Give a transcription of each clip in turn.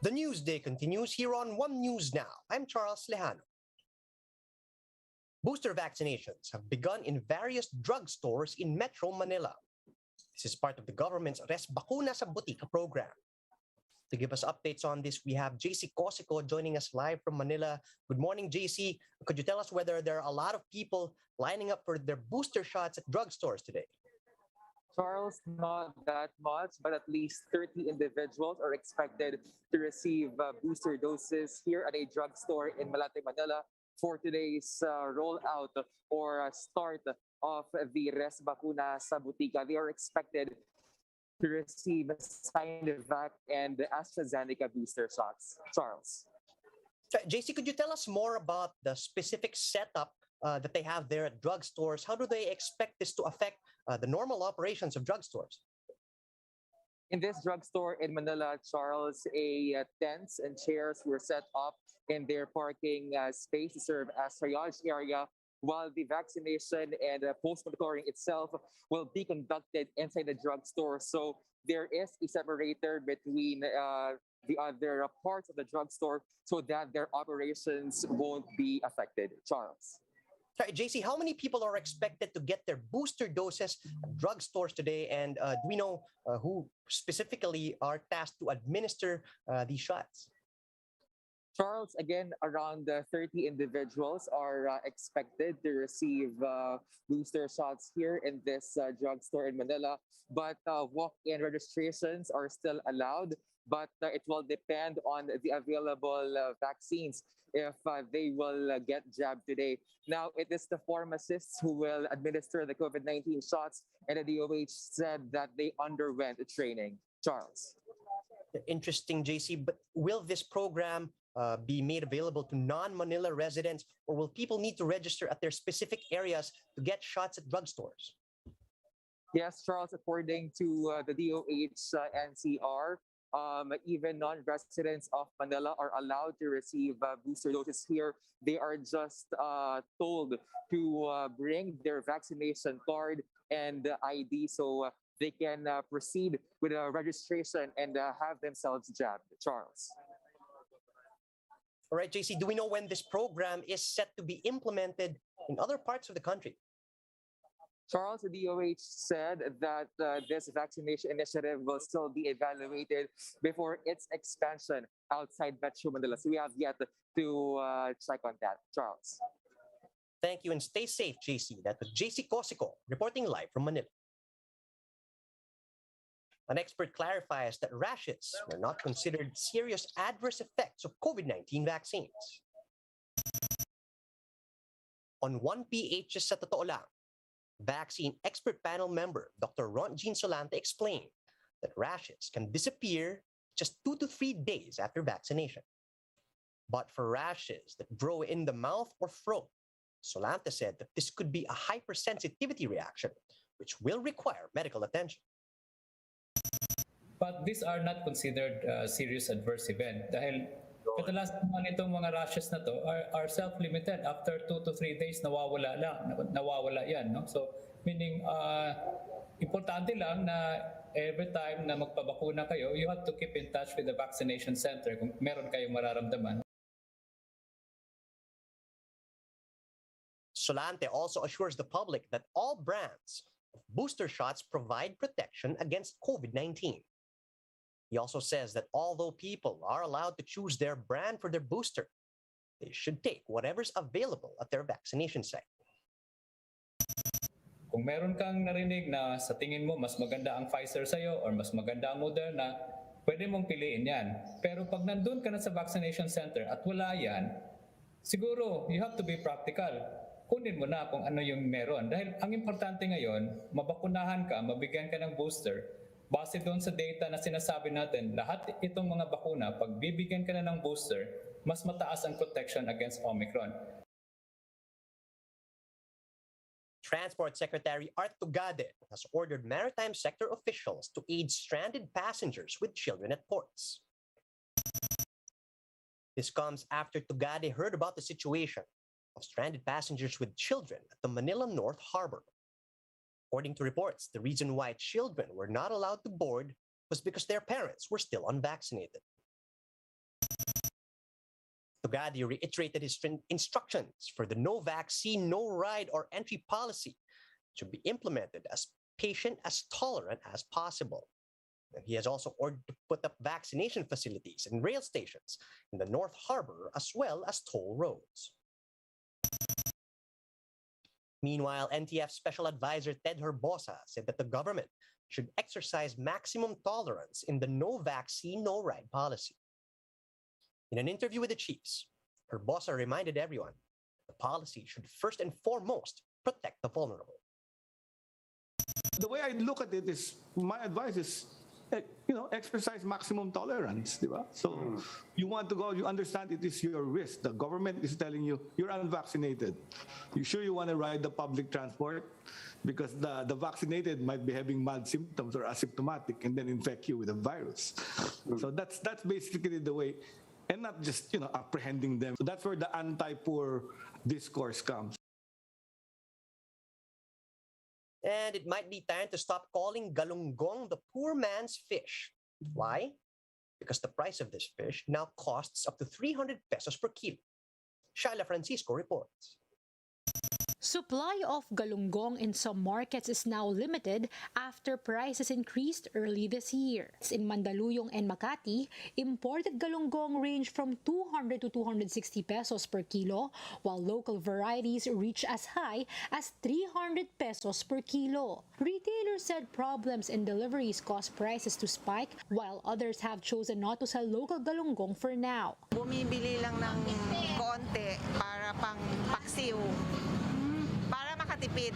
The news day continues here on One News Now. I'm Charles Lejano. Booster vaccinations have begun in various drugstores in Metro Manila. This is part of the government's Res Bakuna sa Botica program. To give us updates on this, we have JC Cosico joining us live from Manila. Good morning, JC. Could you tell us whether there are a lot of people lining up for their booster shots at drugstores today? Charles, not that much, but at least 30 individuals are expected to receive booster doses here at a drugstore in Malate, Manila for today's rollout or start of the Res Bakuna sa Butika. They are expected to receive Sinovac and AstraZeneca booster shots. Charles. JC, could you tell us more about the specific setup that they have there at drugstores? How do they expect this to affect the normal operations of drugstores? In this drugstore in Manila, Charles, tents and chairs were set up in their parking space to serve as triage area, while the vaccination and post-monitoring itself will be conducted inside the drugstore. So there is a separator between the other parts of the drugstore so that their operations won't be affected. Charles. Sorry, JC, how many people are expected to get their booster doses at drugstores today? And do we know who specifically are tasked to administer these shots? Charles, again, around 30 individuals are expected to receive booster shots here in this drugstore in Manila. But walk-in registrations are still allowed, but it will depend on the available vaccines if they will get jabbed today. Now, it is the pharmacists who will administer the COVID-19 shots, and the DOH said that they underwent training. Charles. Interesting, JC. But will this program be made available to non-Manila residents, or will people need to register at their specific areas to get shots at drugstores? Yes, Charles, according to the DOH NCR, even non-residents of Manila are allowed to receive booster doses here. They are just told to bring their vaccination card and ID so they can proceed with a registration and have themselves jabbed. Charles. All right, JC, do we know when this program is set to be implemented in other parts of the country? Charles, the DOH said that this vaccination initiative will still be evaluated before its expansion outside Metro Manila. So we have yet to check on that. Charles. Thank you and stay safe, JC. That was JC Cosico reporting live from Manila. An expert clarifies that rashes were not considered serious adverse effects of COVID-19 vaccines. On 1PH's Sa Totoo Lang, vaccine expert panel member Dr. Ron Jean Solante explained that rashes can disappear just 2 to 3 days after vaccination. But for rashes that grow in the mouth or throat, Solante said that this could be a hypersensitivity reaction, which will require medical attention. But these are not considered serious adverse event dahil kadalasan naman itong mga rashes na to are self-limited. After 2 to 3 days, nawawala yan. No? So, meaning, importante lang na every time na magpabakuna kayo, you have to keep in touch with the vaccination center kung meron kayong mararamdaman. Solante also assures the public that all brands of booster shots provide protection against COVID-19. He also says that although people are allowed to choose their brand for their booster, they should take whatever's available at their vaccination site. Kung meron kang narinig na sa tingin mo mas maganda ang Pfizer sa'yo or mas maganda ang Moderna, pwede mong piliin yan. Pero pag nandun ka na sa vaccination center at wala yan, siguro you have to be practical. Kunin mo na kung ano yung meron. Dahil ang importante ngayon, mabakunahan ka, mabigyan ka ng booster. Base doon sa data na sinasabi natin, lahat itong mga bakuna, pag bibigyan ka na ng booster, mas mataas ang protection against Omicron. Transport Secretary Art Tugade has ordered maritime sector officials to aid stranded passengers with children at ports. This comes after Tugade heard about the situation of stranded passengers with children at the Manila North Harbor. According to reports, the reason why children were not allowed to board was because their parents were still unvaccinated. Tugadi reiterated his instructions for the no vaccine, no ride or entry policy to be implemented as patient as tolerant as possible. And he has also ordered to put up vaccination facilities and rail stations in the North Harbor as well as toll roads. Meanwhile, NTF Special Advisor Ted Herbosa said that the government should exercise maximum tolerance in the no vaccine, no ride policy. In an interview with the chiefs, Herbosa reminded everyone the policy should first and foremost protect the vulnerable. The way I look at it is, my advice is, exercise maximum tolerance, di ba? So you want to go, you understand it is your risk. The government is telling you, you're unvaccinated. You sure you want to ride the public transport? Because the vaccinated might be having mild symptoms or asymptomatic and then infect you with a virus. So that's basically the way, and not just, apprehending them. So that's where the anti-poor discourse comes. And it might be time to stop calling galunggong the poor man's fish. Why? Because the price of this fish now costs up to 300 pesos per kilo. Shaila Francisco reports. Supply of galunggong in some markets is now limited after prices increased early this year. In Mandaluyong and Makati, imported galunggong range from 200 to 260 pesos per kilo, while local varieties reach as high as 300 pesos per kilo. Retailers said problems in deliveries caused prices to spike, while others have chosen not to sell local galunggong for now. Bumibili lang ng konti para pang paksiw. Para makatipid.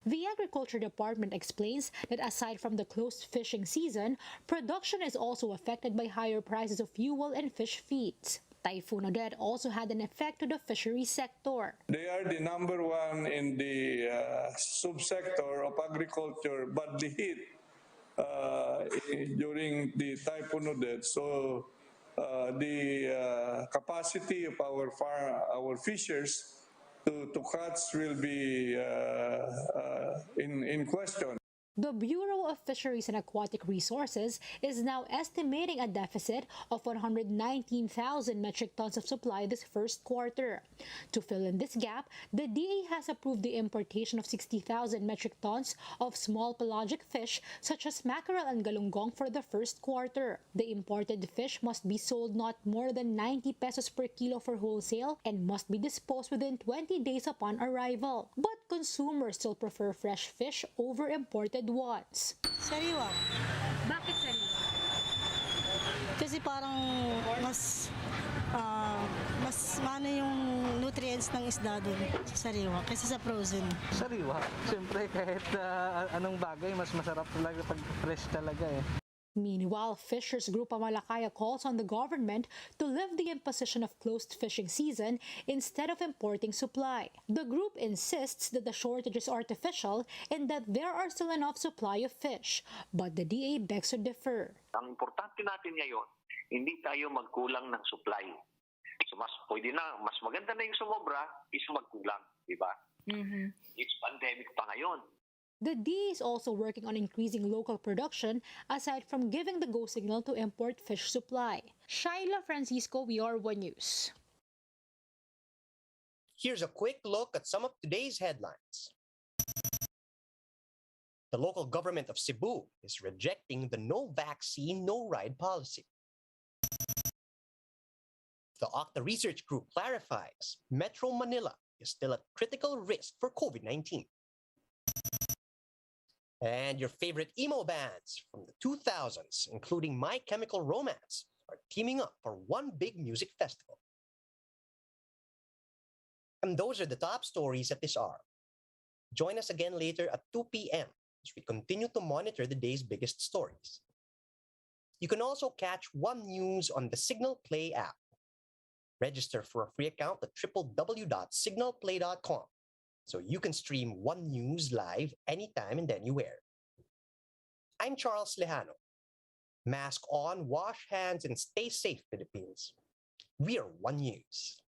The Agriculture Department explains that aside from the closed fishing season, production is also affected by higher prices of fuel and fish feeds. Typhoon Odette also had an effect to the fishery sector. They are the number one in the subsector of agriculture, badly hit during the Typhoon Odette. So the capacity of our fishers to catch will be in question. The Bureau of Fisheries and Aquatic Resources is now estimating a deficit of 119,000 metric tons of supply this first quarter. To fill in this gap, the DA has approved the importation of 60,000 metric tons of small pelagic fish such as mackerel and galunggong for the first quarter. The imported fish must be sold not more than 90 pesos per kilo for wholesale and must be disposed within 20 days upon arrival. But consumers still prefer fresh fish over imported ones. Sariwa. Bakit sariwa? Kasi parang mas maano yung nutrients ng isda doon sa sariwa kaysa sa frozen. Sariwa. Siyempre kahit anong bagay, mas masarap talaga pag fresh talaga eh. Meanwhile, Fishers Group Amalakaya calls on the government to lift the imposition of closed fishing season instead of importing supply. The group insists that the shortage is artificial and that there are still enough supply of fish, but the DA begs to differ. Ang importante natin ngayon, hindi tayo magkulang ng supply. So mas maganda na yung sumobra is magkulang, di ba? It's pandemic pa ngayon. The DA is also working on increasing local production aside from giving the go signal to import fish supply. Shaila Francisco, WR1 News. Here's a quick look at some of today's headlines. The local government of Cebu is rejecting the no vaccine, no ride policy. The Octa Research Group clarifies Metro Manila is still at critical risk for COVID-19. And your favorite emo bands from the 2000s, including My Chemical Romance, are teaming up for one big music festival. And those are the top stories at this hour. Join us again later at 2 p.m. as we continue to monitor the day's biggest stories. You can also catch One News on the Signal Play app. Register for a free account at www.signalplay.com so you can stream One News live anytime and anywhere. I'm Charles Lejano. Mask on, wash hands, and stay safe, Philippines. We are One News.